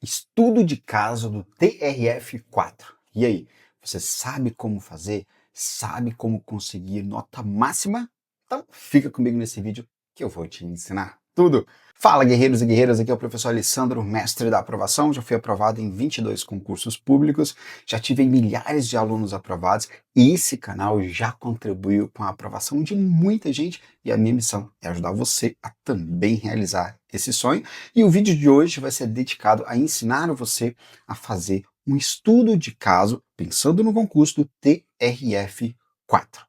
Estudo de caso do TRF4. E aí, você sabe como fazer? Sabe como conseguir nota máxima? Então fica comigo nesse vídeo que eu vou te ensinar tudo. Fala, guerreiros e guerreiras, aqui é o professor Alessandro, mestre da aprovação. Já fui aprovado em 22 concursos públicos, já tive milhares de alunos aprovados e esse canal já contribuiu com a aprovação de muita gente e a minha missão é ajudar você a também realizar esse sonho. E o vídeo de hoje vai ser dedicado a ensinar você a fazer um estudo de caso pensando no concurso do TRF4.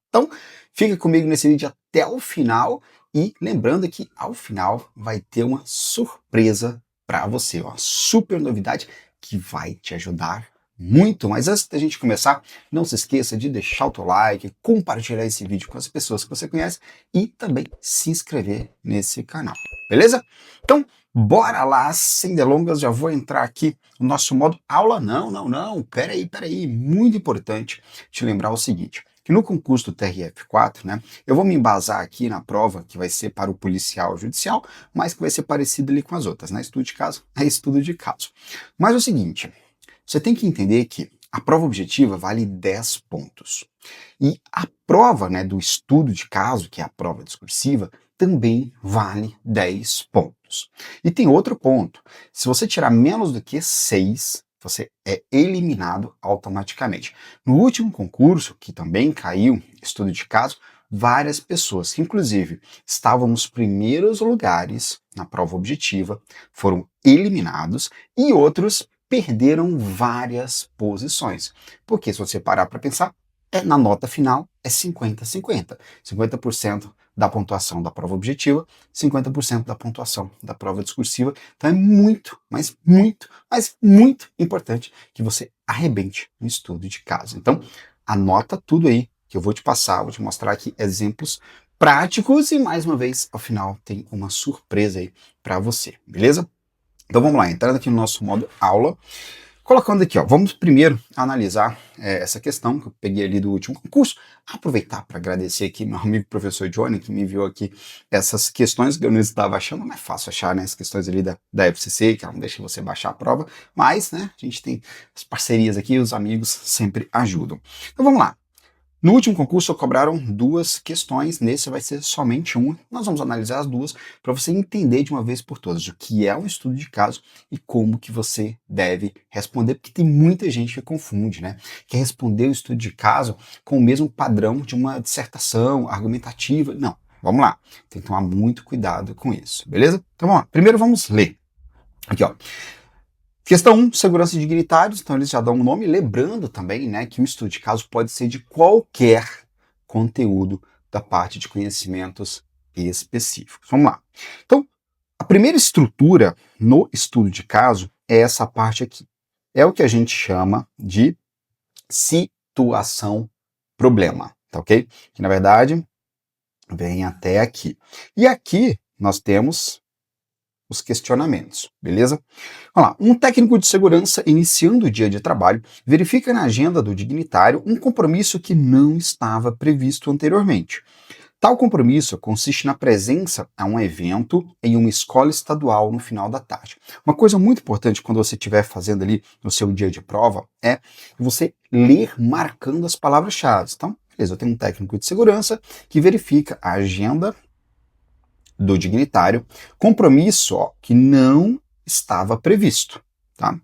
Então, fica comigo nesse vídeo até o final. E lembrando que ao final vai ter uma surpresa para você, uma super novidade que vai te ajudar muito. Mas antes da gente começar, não se esqueça de deixar o teu like, compartilhar esse vídeo com as pessoas que você conhece e também se inscrever nesse canal, beleza? Então, bora lá, sem delongas, já vou entrar aqui no nosso modo aula. Não, peraí, muito importante te lembrar o seguinte, que no concurso do TRF4, né, eu vou me embasar aqui na prova que vai ser para o policial judicial, mas que vai ser parecido ali com as outras, né? Estudo de caso é estudo de caso. Mas é o seguinte, você tem que entender que a prova objetiva vale 10 pontos. E a prova, né, do estudo de caso, que é a prova discursiva, também vale 10 pontos. E tem outro ponto, se você tirar menos do que 6, você é eliminado automaticamente. No último concurso, que também caiu, estudo de caso, várias pessoas, que inclusive estavam nos primeiros lugares na prova objetiva, foram eliminados e outros perderam várias posições. Porque se você parar para pensar, na nota final é 50-50. 50% da pontuação da prova objetiva, 50% da pontuação da prova discursiva. Então é muito, mas muito importante que você arrebente no estudo de caso. Então anota tudo aí que eu vou te passar, vou te mostrar aqui exemplos práticos e mais uma vez, ao final tem uma surpresa aí para você, beleza? Então vamos lá, entrando aqui no nosso modo aula, colocando aqui, ó, vamos primeiro analisar essa questão que eu peguei ali do último concurso, aproveitar para agradecer aqui meu amigo professor Johnny, que me enviou aqui essas questões que eu não estava achando, não é fácil achar, né, as questões ali da FCC, que ela não deixa você baixar a prova, mas, né, a gente tem as parcerias aqui, os amigos sempre ajudam. Então vamos lá. No último concurso cobraram duas questões, nesse vai ser somente uma. Nós vamos analisar as duas para você entender de uma vez por todas o que é um estudo de caso e como que você deve responder, porque tem muita gente que confunde, né? Quer responder o estudo de caso com o mesmo padrão de uma dissertação argumentativa. Não, vamos lá. Tem que tomar muito cuidado com isso, beleza? Então vamos lá. Primeiro vamos ler. Aqui, ó. Questão 1, segurança de dignitários, então eles já dão um nome, lembrando também, né, que o estudo de caso pode ser de qualquer conteúdo da parte de conhecimentos específicos. Vamos lá. Então, a primeira estrutura no estudo de caso é essa parte aqui. É o que a gente chama de situação-problema, tá ok? Que na verdade vem até aqui. E aqui nós temos os questionamentos, beleza? Vamos lá. Um técnico de segurança iniciando o dia de trabalho verifica na agenda do dignitário um compromisso que não estava previsto anteriormente. Tal compromisso consiste na presença a um evento em uma escola estadual no final da tarde. Uma coisa muito importante quando você estiver fazendo ali no seu dia de prova é você ler marcando as palavras-chave. Então, beleza, eu tenho um técnico de segurança que verifica a agenda do dignitário, compromisso que não estava previsto. Tá?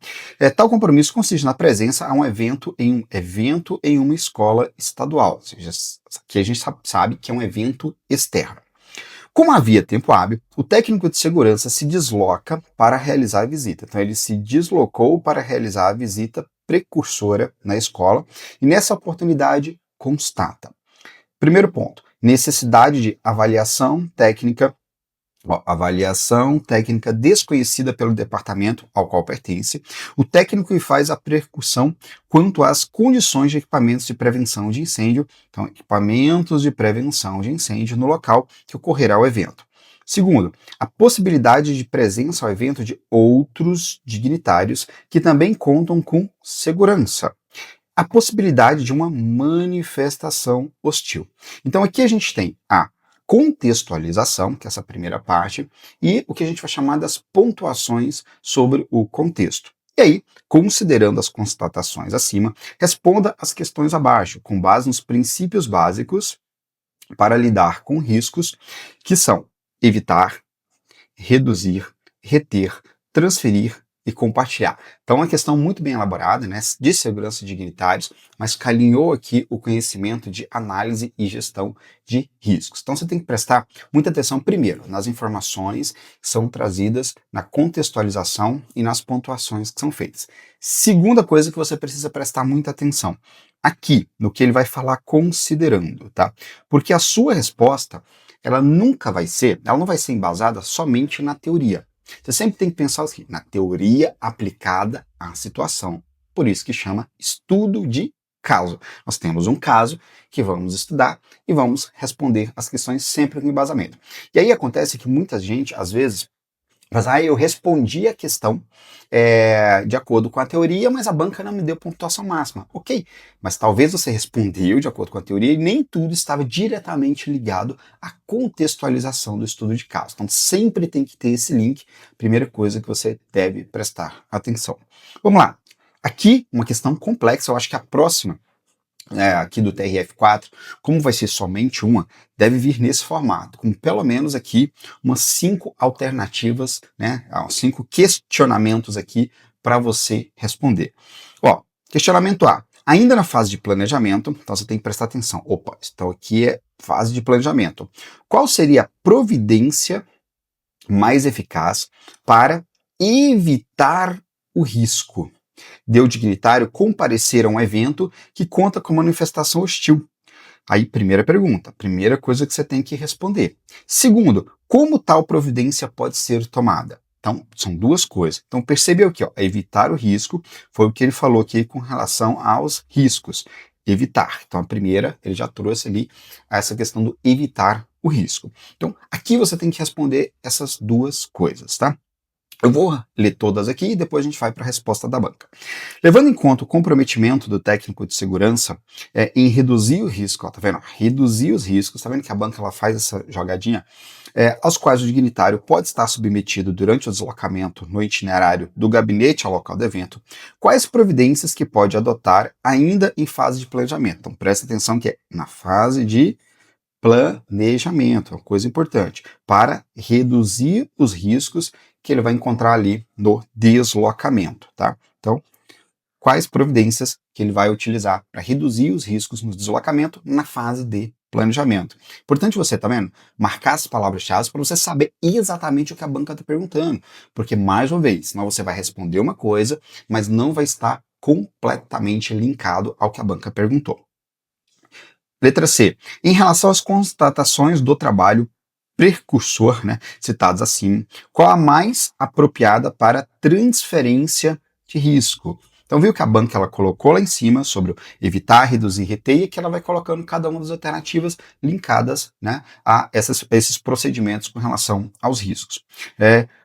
Tal compromisso consiste na presença a um evento em uma escola estadual, ou seja, que a gente sabe que é um evento externo. Como havia tempo hábil, o técnico de segurança se desloca para realizar a visita. Então ele se deslocou para realizar a visita precursora na escola e nessa oportunidade constata. Primeiro ponto, necessidade de avaliação técnica desconhecida pelo departamento ao qual pertence. O técnico faz a percussão quanto às condições de equipamentos de prevenção de incêndio, então equipamentos de prevenção de incêndio no local que ocorrerá o evento. Segundo, a possibilidade de presença ao evento de outros dignitários que também contam com segurança. A possibilidade de uma manifestação hostil. Então aqui a gente tem a contextualização, que é essa primeira parte, e o que a gente vai chamar das pontuações sobre o contexto. E aí, considerando as constatações acima, responda as questões abaixo, com base nos princípios básicos para lidar com riscos, que são evitar, reduzir, reter, transferir e compartilhar. Então, é uma questão muito bem elaborada, né, de segurança de dignitários, mas que alinhou aqui o conhecimento de análise e gestão de riscos. Então, você tem que prestar muita atenção, primeiro, nas informações que são trazidas, na contextualização e nas pontuações que são feitas. Segunda coisa que você precisa prestar muita atenção, aqui, no que ele vai falar considerando, tá? Porque a sua resposta, ela não vai ser embasada somente na teoria. Você sempre tem que pensar assim, na teoria aplicada à situação. Por isso que chama estudo de caso. Nós temos um caso que vamos estudar e vamos responder as questões sempre com embasamento. E aí acontece que muita gente, às vezes, mas eu respondi a questão de acordo com a teoria, mas a banca não me deu pontuação máxima. Ok, mas talvez você respondeu de acordo com a teoria e nem tudo estava diretamente ligado à contextualização do estudo de caso. Então sempre tem que ter esse link, primeira coisa que você deve prestar atenção. Vamos lá, aqui uma questão complexa, eu acho que a próxima aqui do TRF4, como vai ser somente uma, deve vir nesse formato, com pelo menos aqui umas 5 alternativas, né, 5 questionamentos aqui para você responder. Ó, questionamento A. Ainda na fase de planejamento, então você tem que prestar atenção. Opa, então aqui é fase de planejamento. Qual seria a providência mais eficaz para evitar o risco de o dignitário comparecer a um evento que conta com manifestação hostil? Aí, primeira pergunta, primeira coisa que você tem que responder. Segundo, como tal providência pode ser tomada? Então, são duas coisas. Então, percebeu aqui, ó, evitar o risco, foi o que ele falou aqui com relação aos riscos. Evitar. Então, a primeira, ele já trouxe ali essa questão do evitar o risco. Então, aqui você tem que responder essas duas coisas, tá? Eu vou ler todas aqui e depois a gente vai para a resposta da banca. Levando em conta o comprometimento do técnico de segurança em reduzir o risco, ó, tá vendo? Reduzir os riscos, tá vendo que a banca ela faz essa jogadinha? Aos quais o dignitário pode estar submetido durante o deslocamento no itinerário do gabinete ao local do evento, quais providências que pode adotar ainda em fase de planejamento? Então presta atenção que é na fase de planejamento, é uma coisa importante, para reduzir os riscos que ele vai encontrar ali no deslocamento, tá? Então, quais providências que ele vai utilizar para reduzir os riscos no deslocamento na fase de planejamento. Importante você, tá vendo? Marcar as palavras-chave para você saber exatamente o que a banca está perguntando, porque, mais uma vez, senão você vai responder uma coisa, mas não vai estar completamente linkado ao que a banca perguntou. Letra C. Em relação às constatações do trabalho precursor, né, citados acima, qual a mais apropriada para transferência de risco? Então, viu que a banca ela colocou lá em cima sobre evitar, reduzir, reter, e que ela vai colocando cada uma das alternativas linkadas, né, a esses procedimentos com relação aos riscos.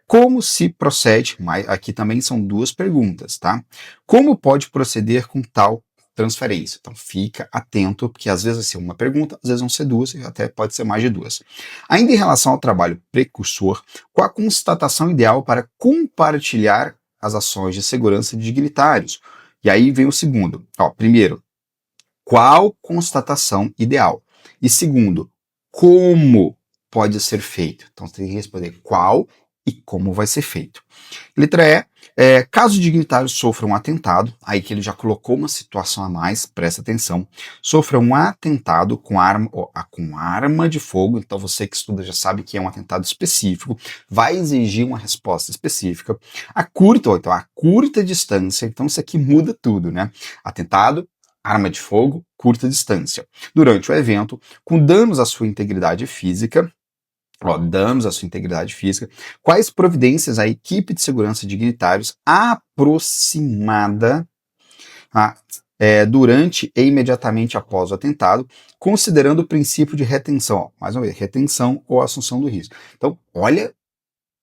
Como se procede? Mas aqui também são duas perguntas, tá? Como pode proceder com tal transferência? Então fica atento, porque às vezes vai ser uma pergunta, às vezes vão ser duas, e até pode ser mais de duas. Ainda em relação ao trabalho precursor, qual a constatação ideal para compartilhar as ações de segurança de dignitários? E aí vem o segundo. Ó, primeiro, qual constatação ideal? E segundo, como pode ser feito? Então você tem que responder qual e como vai ser feito. Letra E, caso o dignitário sofra um atentado, aí que ele já colocou uma situação a mais, presta atenção, sofra um atentado com arma de fogo, então você que estuda já sabe que é um atentado específico, vai exigir uma resposta específica, a curta distância, então isso aqui muda tudo, né? Atentado, arma de fogo, curta distância. Durante o evento, com danos à sua integridade física, danos à sua integridade física, quais providências a equipe de segurança de dignitários aproximada durante e imediatamente após o atentado, considerando o princípio de retenção, ó, mais uma vez, retenção ou assunção do risco. Então, olha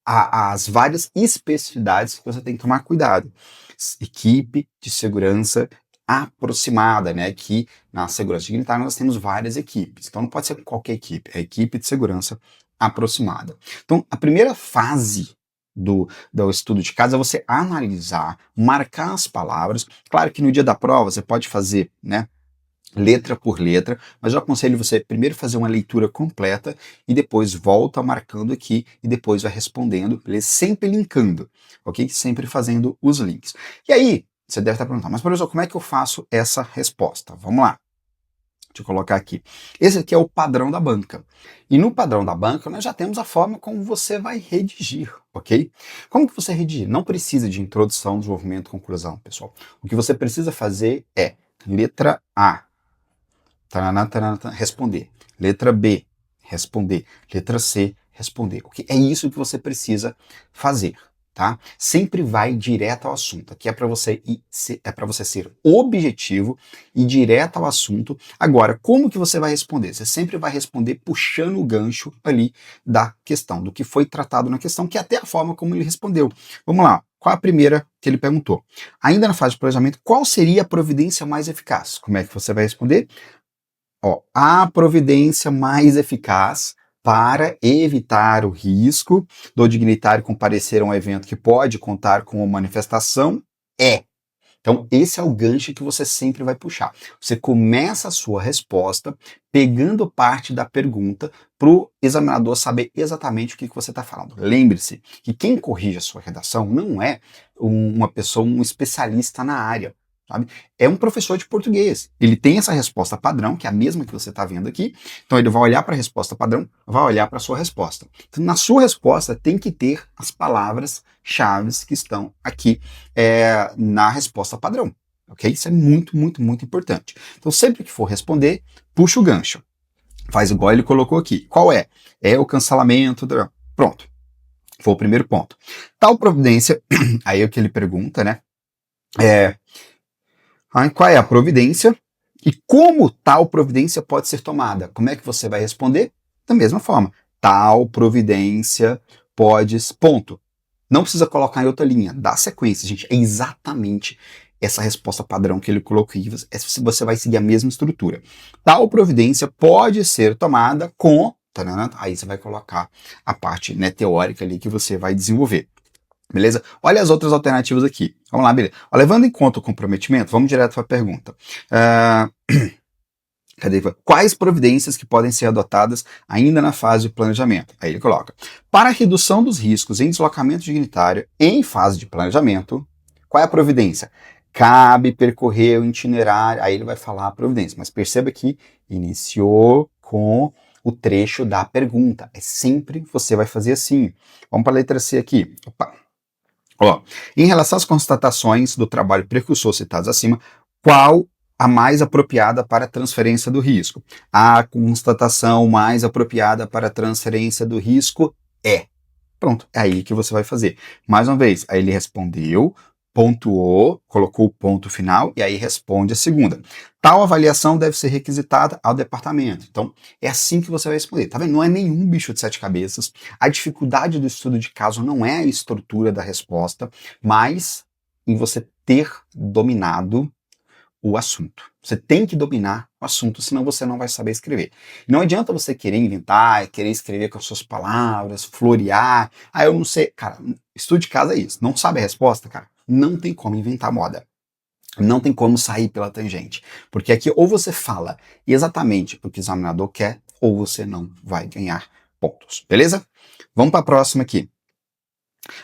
as várias especificidades que você tem que tomar cuidado. Equipe de segurança aproximada, né? Que na segurança dignitária nós temos várias equipes, então não pode ser qualquer equipe, é a equipe de segurança aproximada. Então, a primeira fase do estudo de casa é você analisar, marcar as palavras. Claro que no dia da prova você pode fazer, né, letra por letra, mas eu aconselho você primeiro fazer uma leitura completa e depois volta marcando aqui e depois vai respondendo, beleza? Sempre linkando, ok? Sempre fazendo os links. E aí, você deve estar perguntando, mas professor, como é que eu faço essa resposta? Vamos lá. Deixa eu colocar aqui. Esse aqui é o padrão da banca. E no padrão da banca, nós já temos a forma como você vai redigir, ok? Como que você redigir? Não precisa de introdução, desenvolvimento, conclusão, pessoal. O que você precisa fazer é letra A, taraná, taraná, taraná, responder. Letra B, responder. Letra C, responder. Okay? É isso que você precisa fazer. Tá? Sempre vai direto ao assunto. Aqui é para você ser objetivo e direto ao assunto. Agora, como que você vai responder? Você sempre vai responder puxando o gancho ali da questão, do que foi tratado na questão, que é até a forma como ele respondeu. Vamos lá. Qual a primeira que ele perguntou? Ainda na fase de planejamento, qual seria a providência mais eficaz? Como é que você vai responder? Ó, a providência mais eficaz para evitar o risco do dignitário comparecer a um evento que pode contar com uma manifestação é. Então, esse é o gancho que você sempre vai puxar. Você começa a sua resposta pegando parte da pergunta para o examinador saber exatamente o que você está falando. Lembre-se que quem corrige a sua redação não é uma pessoa, um especialista na área. Sabe? É um professor de português. Ele tem essa resposta padrão, que é a mesma que você está vendo aqui. Então ele vai olhar para a resposta padrão, vai olhar para a sua resposta. Então, na sua resposta tem que ter as palavras-chave que estão aqui na resposta padrão. Ok? Isso é muito, muito, muito importante. Então sempre que for responder, puxa o gancho. Faz igual ele colocou aqui. Qual é? É o cancelamento. Pronto. Foi o primeiro ponto. Tal providência, aí é o que ele pergunta, né? Qual é a providência e como tal providência pode ser tomada? Como é que você vai responder? Da mesma forma, tal providência pode... Ponto. Não precisa colocar em outra linha, dá sequência, gente. É exatamente essa resposta padrão que ele colocou aqui. Você vai seguir a mesma estrutura. Tal providência pode ser tomada com... Aí você vai colocar a parte, né, teórica ali que você vai desenvolver. Beleza? Olha as outras alternativas aqui. Vamos lá, beleza. Ó, levando em conta o comprometimento, vamos direto para a pergunta. Cadê? Quais providências que podem ser adotadas ainda na fase de planejamento? Aí ele coloca. Para a redução dos riscos em deslocamento dignitário em fase de planejamento, qual é a providência? Cabe percorrer o itinerário. Aí ele vai falar a providência. Mas perceba que iniciou com o trecho da pergunta. É sempre você vai fazer assim. Vamos para a letra C aqui. Opa. Ó, em relação às constatações do trabalho precursor citados acima, qual a mais apropriada para a transferência do risco? A constatação mais apropriada para a transferência do risco é. Pronto, é aí que você vai fazer. Mais uma vez, aí ele respondeu, pontuou, colocou o ponto final e aí responde a segunda. Tal avaliação deve ser requisitada ao departamento. Então, é assim que você vai responder. Tá vendo? Não é nenhum bicho de sete cabeças. A dificuldade do estudo de caso não é a estrutura da resposta, mas em você ter dominado o assunto. Você tem que dominar o assunto, senão você não vai saber escrever. Não adianta você querer inventar, querer escrever com as suas palavras, florear. Ah, eu não sei. Cara, estudo de casa é isso. Não sabe a resposta, cara? Não tem como inventar moda. Não tem como sair pela tangente. Porque aqui ou você fala exatamente o que o examinador quer, ou você não vai ganhar pontos. Beleza? Vamos para a próxima aqui.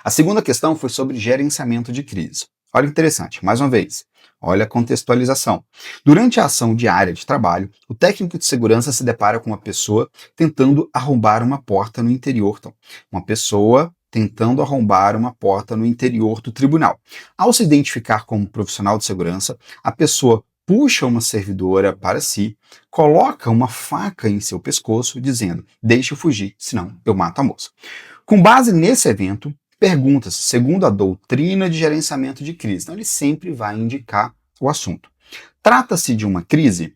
A segunda questão foi sobre gerenciamento de crise. Olha que interessante, mais uma vez. Olha a contextualização. Durante a ação diária de trabalho, o técnico de segurança se depara com uma pessoa tentando arrombar uma porta no interior. Então, uma pessoa tentando arrombar uma porta no interior do tribunal. Ao se identificar como profissional de segurança, a pessoa puxa uma servidora para si, coloca uma faca em seu pescoço, dizendo: "Deixe eu fugir, senão eu mato a moça." Com base nesse evento, pergunta-se, segundo a doutrina de gerenciamento de crise. Então, ele sempre vai indicar o assunto. Trata-se de uma crise?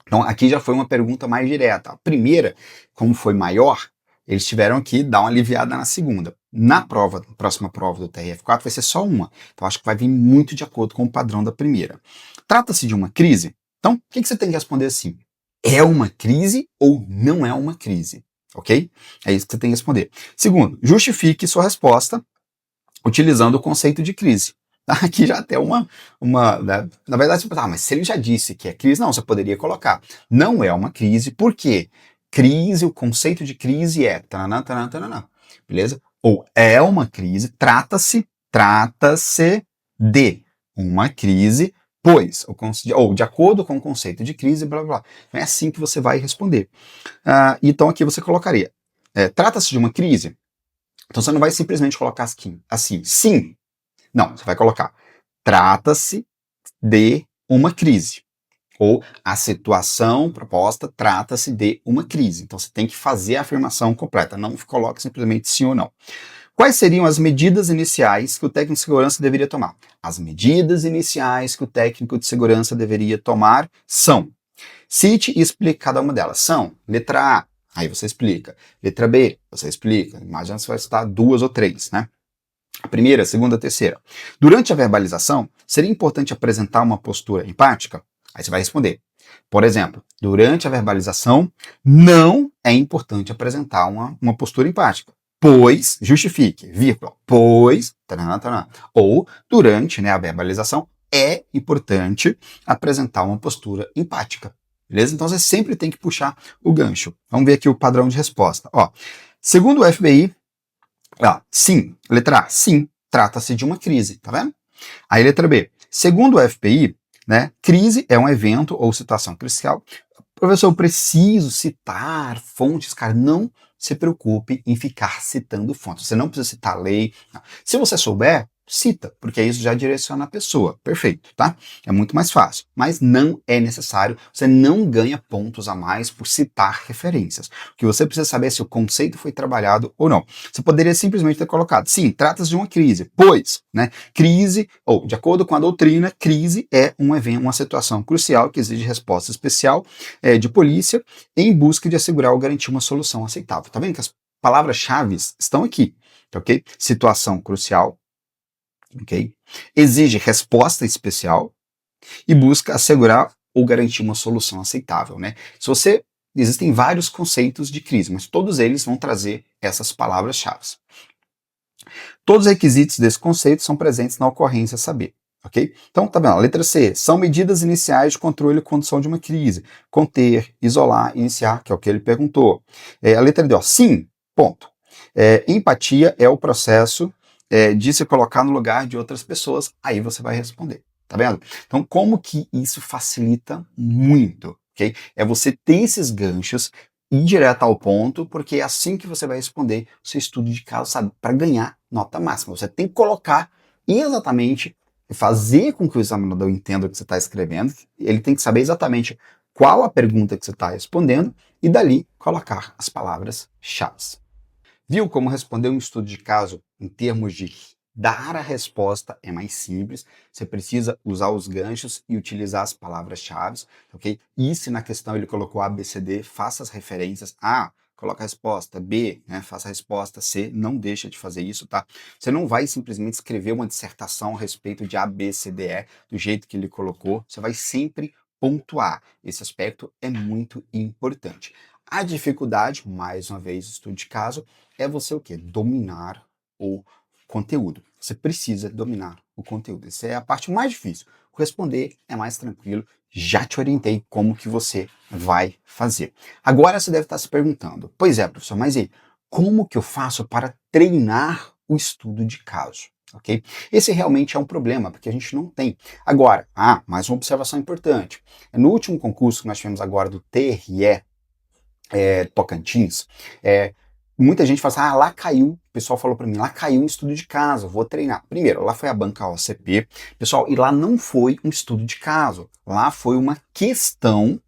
Então, aqui já foi uma pergunta mais direta. A primeira, como foi maior, eles tiveram que dar uma aliviada na segunda. Na próxima prova do TRF4 vai ser só uma. Então, acho que vai vir muito de acordo com o padrão da primeira. Trata-se de uma crise? Então, o que você tem que responder assim? É uma crise ou não é uma crise? Ok? É isso que você tem que responder. Segundo, justifique sua resposta utilizando o conceito de crise. Aqui já tem né? Na verdade, você pensa, mas se ele já disse que é crise, não, você poderia colocar. Não é uma crise, por quê? Crise, o conceito de crise é tananã, tananã, tananã, beleza? Ou é uma crise, trata-se de uma crise, pois, ou de acordo com o conceito de crise, blá, blá, blá. É assim que você vai responder. Então aqui você colocaria, trata-se de uma crise? Então você não vai simplesmente colocar assim, sim. Não, você vai colocar, trata-se de uma crise. Ou a situação proposta trata-se de uma crise. Então você tem que fazer a afirmação completa, não coloque simplesmente sim ou não. Quais seriam as medidas iniciais que o técnico de segurança deveria tomar? As medidas iniciais que o técnico de segurança deveria tomar são: cite e explique cada uma delas. São: letra A, aí você explica. Letra B, você explica. Imagina se você vai citar 2 ou 3, né? A primeira, a segunda, a terceira. Durante a verbalização, seria importante apresentar uma postura empática? Aí você vai responder. Por exemplo, durante a verbalização, não é importante apresentar uma postura empática. Pois, justifique, vírgula, pois, taranã, taranã. Ou, durante, né, a verbalização, é importante apresentar uma postura empática. Beleza? Então você sempre tem que puxar o gancho. Vamos ver aqui o padrão de resposta. Ó, segundo o FBI, sim, letra A, sim, trata-se de uma crise, tá vendo? Aí letra B, segundo o FPI, né, crise é um evento ou situação crucial. Professor, eu preciso citar fontes, cara, não se preocupe em ficar citando fontes. Você não precisa citar lei. Não. Se você souber, cita, porque isso já direciona a pessoa. Perfeito, tá? É muito mais fácil. Mas não é necessário, você não ganha pontos a mais por citar referências. O que você precisa saber é se o conceito foi trabalhado ou não. Você poderia simplesmente ter colocado, sim, trata-se de uma crise, pois, né, crise, ou de acordo com a doutrina, crise é um evento, uma situação crucial que exige resposta especial de polícia em busca de assegurar ou garantir uma solução aceitável. Tá vendo que as palavras-chave estão aqui, ok? Situação crucial, ok? Exige resposta especial e busca assegurar ou garantir uma solução aceitável, né? Existem vários conceitos de crise, mas todos eles vão trazer essas palavras-chave. Todos os requisitos desse conceito são presentes na ocorrência a saber. Ok? Então, tá vendo? A letra C, são medidas iniciais de controle e condução de uma crise. Conter, isolar, iniciar, que é o que ele perguntou. A letra D, sim, ponto. Empatia é o processo de se colocar no lugar de outras pessoas. Aí você vai responder. Tá vendo? Então, como que isso facilita muito? Ok? É você ter esses ganchos, ir direto ao ponto, porque é assim que você vai responder o seu estudo de caso, sabe? Para ganhar nota máxima. Você tem que colocar exatamente, fazer com que o examinador entenda o que você está escrevendo, ele tem que saber exatamente qual a pergunta que você está respondendo e dali colocar as palavras-chave. Viu como responder um estudo de caso em termos de dar a resposta é mais simples, você precisa usar os ganchos e utilizar as palavras-chave, ok? E se na questão ele colocou A, B, C, D, faça as referências. A, coloca a resposta. B, né, faça a resposta. C, não deixa de fazer isso, tá? Você não vai simplesmente escrever uma dissertação a respeito de A, B, C, D, E do jeito que ele colocou. Você vai sempre pontuar. Esse aspecto é muito importante. A dificuldade, mais uma vez, estudo de caso, é você o quê? Dominar o conteúdo. Você precisa dominar o conteúdo. Essa é a parte mais difícil. Responder é mais tranquilo. Já te orientei como que você vai fazer. Agora você deve estar se perguntando, pois é, professor, mas e como que eu faço para treinar o estudo de caso? Ok? Esse realmente é um problema, porque a gente não tem. Agora, mais uma observação importante. No último concurso que nós tivemos agora do TRE, Tocantins, muita gente fala assim, lá caiu, o pessoal falou para mim, lá caiu um estudo de caso, vou treinar. Primeiro, lá foi a banca OCP, pessoal, e lá não foi um estudo de caso, lá foi uma questão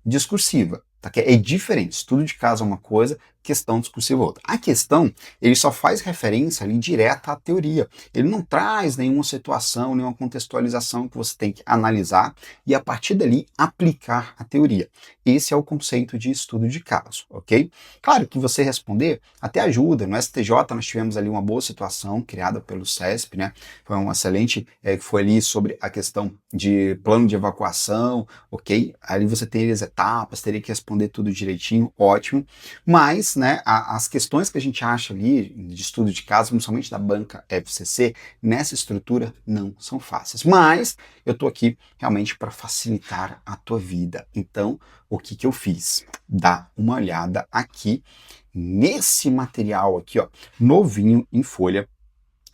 discursiva, tá? Que é diferente, estudo de caso é uma coisa, questão discursiva é outra. A questão, ele só faz referência ali direta à teoria, ele não traz nenhuma situação, nenhuma contextualização que você tem que analisar e a partir dali aplicar a teoria. Esse é o conceito de estudo de caso, ok? Claro que você responder até ajuda. No STJ nós tivemos ali uma boa situação criada pelo CESP, né? Foi um excelente, que foi ali sobre a questão de plano de evacuação, ok? Ali você teria as etapas, teria que responder tudo direitinho, ótimo. Mas Mas, né, as questões que a gente acha ali de estudo de caso, principalmente da banca FCC, nessa estrutura não são fáceis. Mas eu tô aqui realmente para facilitar a tua vida. Então, o que que eu fiz? Dá uma olhada aqui nesse material aqui, ó, novinho em folha.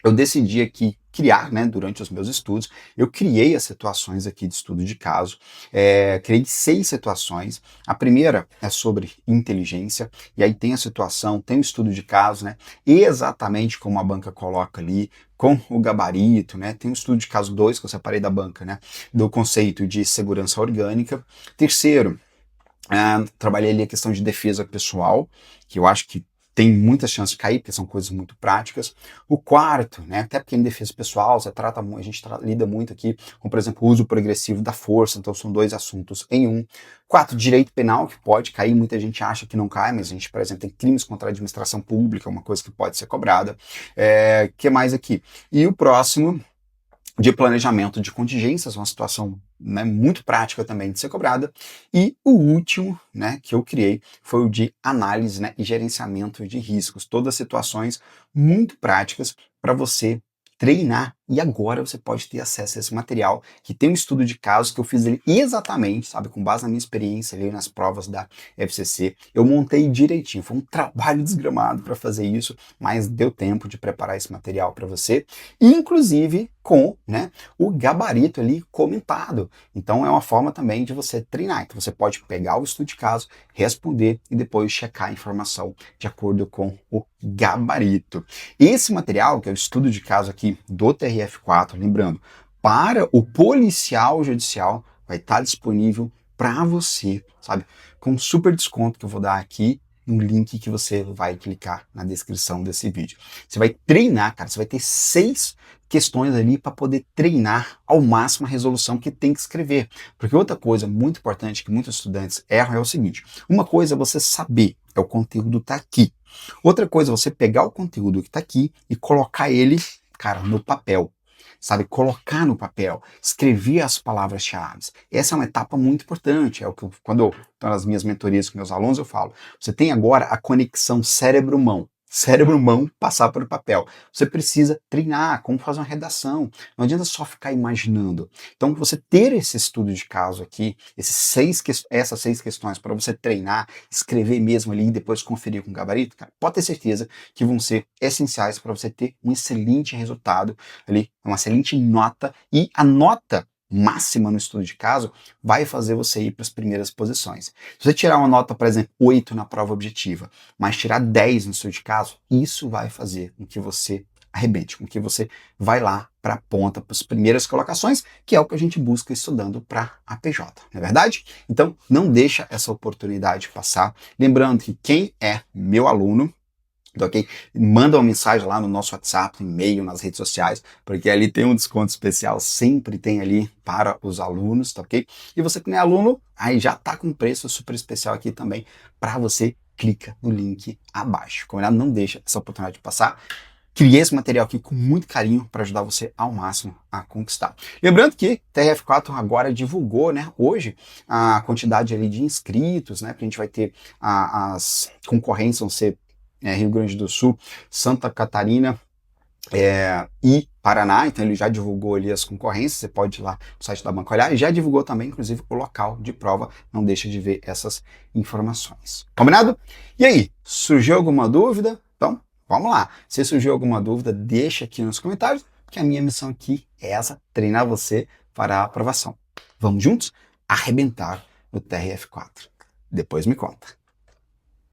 Eu decidi aqui criar, né, durante os meus estudos, eu criei as situações aqui de estudo de caso, criei 6 situações. A primeira é sobre inteligência, e aí tem a situação, tem o estudo de caso, né, exatamente como a banca coloca ali, com o gabarito, né, tem o estudo de caso 2 que eu separei da banca, né, do conceito de segurança orgânica. Terceiro, trabalhei ali a questão de defesa pessoal, que eu acho que tem muita chance de cair, porque são coisas muito práticas. O quarto, né, até porque em defesa pessoal, a gente lida muito aqui com, por exemplo, o uso progressivo da força, então são 2 assuntos em um. 4, direito penal, que pode cair, muita gente acha que não cai, mas a gente, por exemplo, tem crimes contra a administração pública, uma coisa que pode ser cobrada. Que mais aqui? E o próximo, de planejamento de contingências, uma situação, né, muito prática também de ser cobrada. E o último, né, que eu criei foi o de análise, né, e gerenciamento de riscos. Todas situações muito práticas para você treinar, e agora você pode ter acesso a esse material, que tem um estudo de casos que eu fiz ele exatamente, sabe, com base na minha experiência ali nas provas da FCC. Eu montei direitinho, foi um trabalho desgramado para fazer isso, mas deu tempo de preparar esse material para você, inclusive com, né, o gabarito ali comentado. Então é uma forma também de você treinar. Então você pode pegar o estudo de caso, responder e depois checar a informação de acordo com o gabarito. Esse material, que é o estudo de caso aqui do TRF4, lembrando, para o policial judicial, vai estar disponível para você, sabe? Com super desconto que eu vou dar aqui no link que você vai clicar na descrição desse vídeo. Você vai treinar, cara, você vai ter 6 questões ali para poder treinar ao máximo a resolução que tem que escrever. Porque outra coisa muito importante que muitos estudantes erram é o seguinte: uma coisa é você saber, o conteúdo tá aqui. Outra coisa é você pegar o conteúdo que tá aqui e colocar ele, cara, no papel. Sabe, colocar no papel, escrever as palavras-chave. Essa é uma etapa muito importante. É o que quando eu estou nas minhas mentorias com meus alunos, eu falo: você tem agora a conexão cérebro-mão. Cérebro-mão passar para o papel. Você precisa treinar como fazer uma redação. Não adianta só ficar imaginando. Então, você ter esse estudo de caso aqui, essas 6 questões para você treinar, escrever mesmo ali e depois conferir com o gabarito, cara, pode ter certeza que vão ser essenciais para você ter um excelente resultado ali, uma excelente nota, e a nota máxima no estudo de caso vai fazer você ir para as primeiras posições. Se você tirar uma nota, por exemplo, 8 na prova objetiva, mas tirar 10 no estudo de caso, isso vai fazer com que você arrebente, com que você vai lá para a ponta, para as primeiras colocações, que é o que a gente busca estudando para a PJ, não é verdade? Então, não deixa essa oportunidade passar. Lembrando que quem é meu aluno, ok? Manda uma mensagem lá no nosso WhatsApp, no e-mail, nas redes sociais, porque ali tem um desconto especial, sempre tem ali para os alunos, tá ok? E você que não é aluno, aí já tá com preço super especial aqui também para você. Clica no link abaixo. Combinado? Não deixa essa oportunidade de passar. Criei esse material aqui com muito carinho para ajudar você ao máximo a conquistar. Lembrando que TRF4 agora divulgou, né, hoje, a quantidade ali de inscritos, né, que a gente vai ter as concorrências vão ser Rio Grande do Sul, Santa Catarina e Paraná. Então ele já divulgou ali as concorrências, você pode ir lá no site da banca olhar, e já divulgou também, inclusive, o local de prova, não deixa de ver essas informações. Combinado? E aí, surgiu alguma dúvida? Então, vamos lá. Se surgiu alguma dúvida, deixa aqui nos comentários, porque a minha missão aqui é essa, treinar você para a aprovação. Vamos juntos arrebentar o TRF4. Depois me conta.